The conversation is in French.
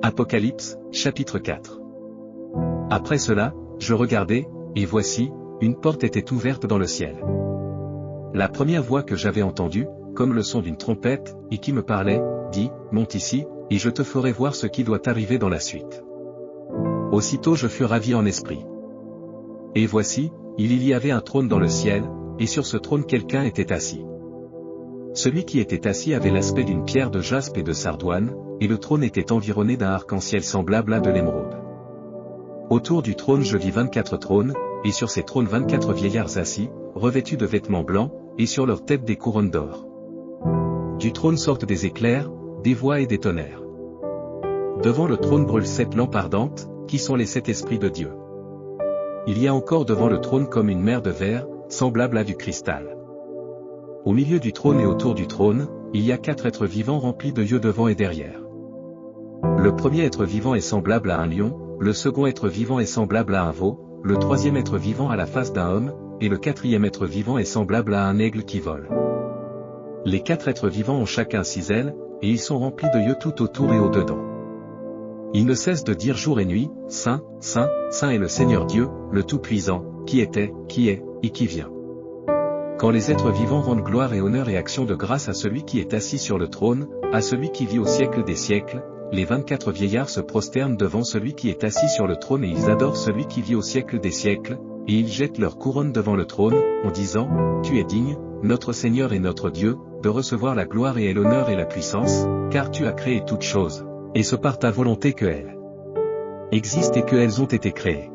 Apocalypse, chapitre 4. Après cela, je regardai, et voici, une porte était ouverte dans le ciel. La première voix que j'avais entendue, comme le son d'une trompette, et qui me parlait, dit, monte ici, et je te ferai voir ce qui doit arriver dans la suite. Aussitôt je fus ravi en esprit. Et voici, il y avait un trône dans le ciel, et sur ce trône quelqu'un était assis. Celui qui était assis avait l'aspect d'une pierre de jaspe et de sardoine, et le trône était environné d'un arc-en-ciel semblable à de l'émeraude. Autour du trône je vis 24 trônes, et sur ces trônes 24 vieillards assis, revêtus de vêtements blancs, et sur leurs têtes des couronnes d'or. Du trône sortent des éclairs, des voix et des tonnerres. Devant le trône brûlent 7 lampes ardentes, qui sont les 7 esprits de Dieu. Il y a encore devant le trône comme une mer de verre, semblable à du cristal. Au milieu du trône et autour du trône, il y a 4 êtres vivants remplis de yeux devant et derrière. Le premier être vivant est semblable à un lion, le second être vivant est semblable à un veau, le troisième être vivant a la face d'un homme, et le quatrième être vivant est semblable à un aigle qui vole. Les 4 êtres vivants ont chacun 6 ailes, et ils sont remplis de yeux tout autour et au-dedans. Ils ne cessent de dire jour et nuit, Saint, Saint, Saint est le Seigneur Dieu, le Tout-Puissant, qui était, qui est, et qui vient. Quand les êtres vivants rendent gloire et honneur et action de grâce à celui qui est assis sur le trône, à celui qui vit au siècle des siècles, les 24 vieillards se prosternent devant celui qui est assis sur le trône et ils adorent celui qui vit au siècle des siècles, et ils jettent leur couronne devant le trône, en disant, Tu es digne, notre Seigneur et notre Dieu, de recevoir la gloire et l'honneur et la puissance, car tu as créé toutes choses, et c'est par ta volonté qu'elles existent et qu'elles ont été créées.